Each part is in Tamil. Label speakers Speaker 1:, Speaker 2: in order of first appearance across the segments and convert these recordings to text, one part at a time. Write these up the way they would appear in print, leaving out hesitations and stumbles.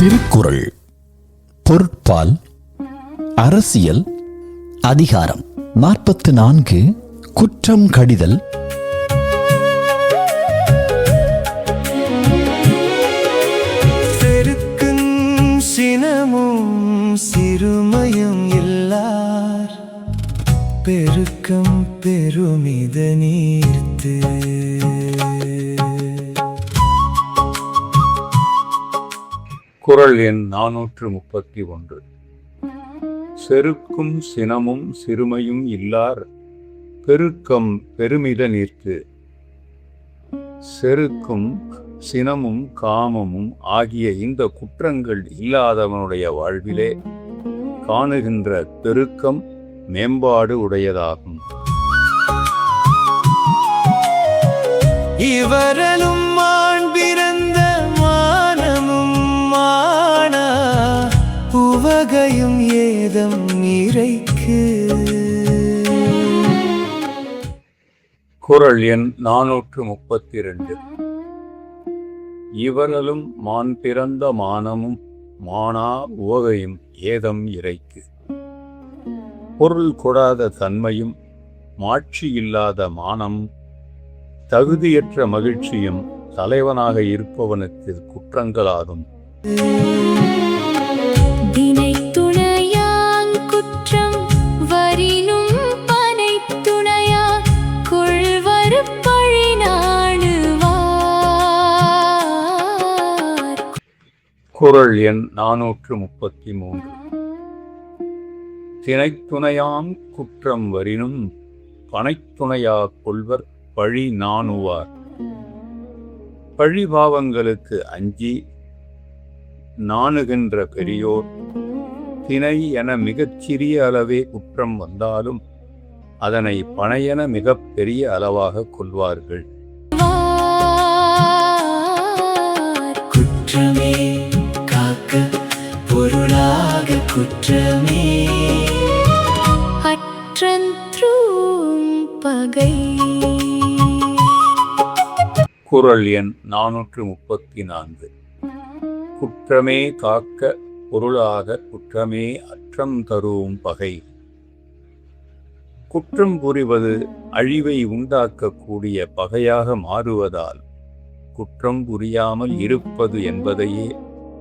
Speaker 1: திருக்குறள் பொருட்பால் அரசியல் அதிகாரம் 44 குற்றம் கடிதல்.
Speaker 2: பெருக்கும் சினமும் சிறுமையும் இல்லார் பெருக்கம் பெருமித நீர்த்து.
Speaker 3: குறள் எண் 431. செருக்கும் சினமும் சிறுமையும் இல்லார் பெருக்கம் பெருமித நீர்த்து. செருக்கும் சினமும் காமமும் ஆகிய இந்த குற்றங்கள் இல்லாதவனுடைய வாழ்விலே காணுகின்ற பெருக்கம் மேம்பாடு உடையதாகும்.
Speaker 2: இவரலும் மான் பிறந்த மானமும் மானா உவகையும் ஏதம் இறைக்கு.
Speaker 3: குறள் எண் 432. இவரலும் மான் பிறந்த மானமும் மானா உவகையும் ஏதம் இறைக்கு. பொருள் கொடாத தன்மையும் மாட்சி இல்லாத மானம் தகுதியற்ற மகிழ்ச்சியும் தலைவனாக இருப்பவனுக்கு குற்றங்களாகும்.
Speaker 4: குற்றம் வரினும் பனை துணையா கொள்வரு பழி நாடுவார்.
Speaker 3: குறள் எண் 433. தினைத்துணையாம் குற்றம் வரினும் பனைத்துணையா கொள்வர் பழி நாணுவார். பழிபாவங்களுக்கு அஞ்சி நாணுகின்ற பெரியோர் தினை என மிகச் சிறிய அளவே குற்றம் வந்தாலும் அதனை பனையென மிகப் பெரிய அளவாக கொள்வார்கள்.
Speaker 2: குற்றமே காக்க பொருளாக குற்றமே
Speaker 4: அற்றன்றும் பகை.
Speaker 3: குறள் எண் 434. குற்றமே காக்க பொருளாக குற்றமே அற்றம் தரும் பகை. குற்றம் புரிவது அழிவை உண்டாக்கக்கூடிய பகையாக மாறுவதால் குற்றம் புரியாமல் இருப்பது என்பதையே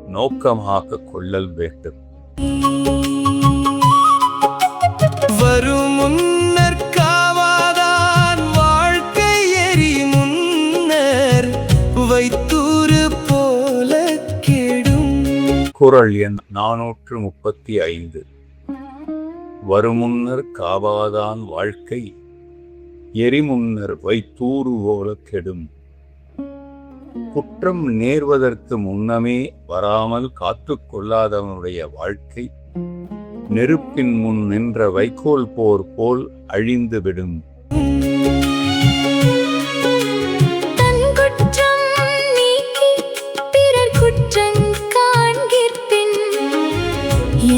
Speaker 3: நோக்கமாக கொள்ளல் வேண்டும்.
Speaker 2: வரும் முன்னர் காவாதான் வாழ்க்கை எரி முன்னர் வைத்தூறு போல கெடும்.
Speaker 3: குறள் எண் 435. வருமுன்னர் காவாதான் வாழ்க்கை எரிமுன்னர் வைத்தூறு போல கெடும். குற்றம் நேர்வதற்கு முன்னமே வராமல் காத்து கொள்ளாதவனுடைய வாழ்க்கை நெருப்பின் முன் நின்ற வைக்கோல் போர் போல் அழிந்துவிடும்.
Speaker 4: தன் குற்றம் நீக்கி பிறர் குற்றம் காண்கிற்பின்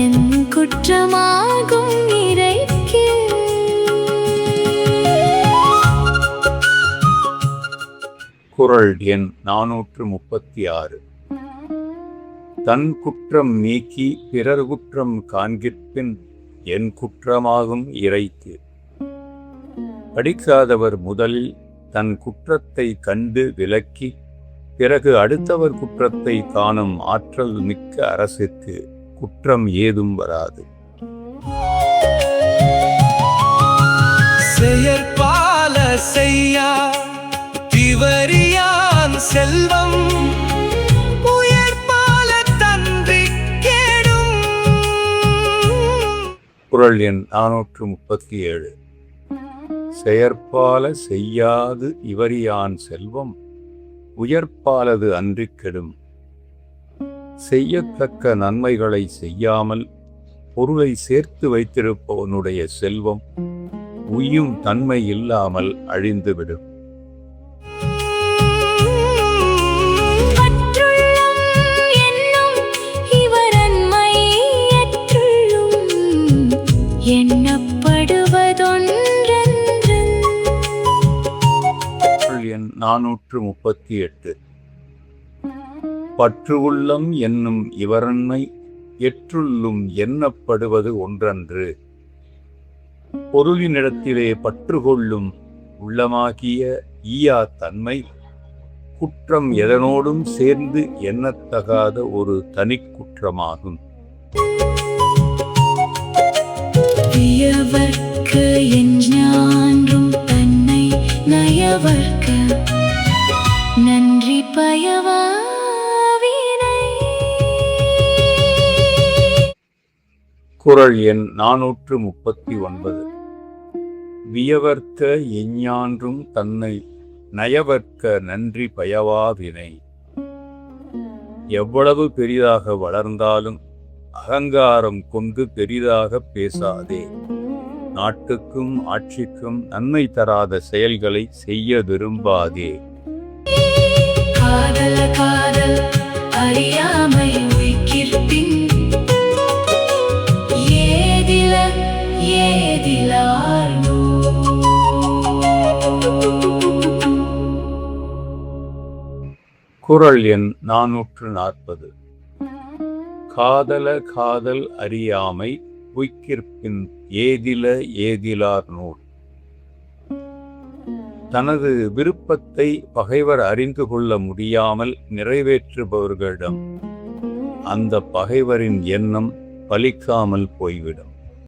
Speaker 4: என் குற்றமாகும் இறைக்கு.
Speaker 3: குறள் எண் 436. தன் குற்றம் நீக்கி பிறர் குற்றம் காண்கிற்பின் என் குற்றமாகும் இறைக்கு. படிக்காதவர் முதலில் தன் குற்றத்தை கண்டு விலக்கி பிறகு அடுத்தவர் குற்றத்தை காணும் ஆற்றல் மிக்க அரசிற்கு குற்றம் ஏதும் வராது.
Speaker 2: செயற்பால செய்யா திவரியான் செல்வம் உயர்பால தன்றி கேடும்.
Speaker 3: குறள் எண் 437. செயற்பால செய்யாது இவரியான் செல்வம் உயர்பாலது அன்றி கெடும். செய்யத்தக்க நன்மைகளை செய்யாமல் பொருளை சேர்த்து வைத்திருப்பவனுடைய செல்வம் உய்யும் தன்மை இல்லாமல் அழிந்துவிடும். எண் 438. பற்று உள்ளம் என்னும் இவரன்மை எற்றுள்ளும் எண்ணப்படுவது ஒன்றன்று. பொருளினிடத்திலே பற்று கொள்ளும் உள்ளமாகிய ஈயா தன்மை குற்றம் எதனோடும் சேர்ந்து எண்ணத்தகாத ஒரு தனிக்குற்றமாகும்.
Speaker 4: வியவர்க்கு எஞ்ஞான்றும் தன்னை நயவர்க்கு நன்றி பயவாவினை.
Speaker 3: குறள் எண் 439. வியவர்க்க எஞ்ஞான்றும் தன்னை நயவர்க்க நன்றி பயவாவினை. எவ்வளவு பெரிதாக வளர்ந்தாலும் அகங்காரம் கொண்டு பெரிதாக பேசாதே. நாட்டுக்கும் ஆட்சிக்கும் நன்மை தராத செயல்களை செய்ய விரும்பாதே.
Speaker 4: காதல காதல் அறியாமை உய்கிற்பின் ஏதில ஏதிலார்ந்தோ.
Speaker 3: குறள் எண் 440. காதல காதல் அறியாமை உய்கிற்பின் ஏதில ஏதிலார் நூல். தனது விருப்பத்தை பகைவர் அறிந்து கொள்ள முடியாமல் நிறைவேற்றுபவர்களிடம் அந்த பகைவரின் எண்ணம் பலிக்காமல் போய்விடும்.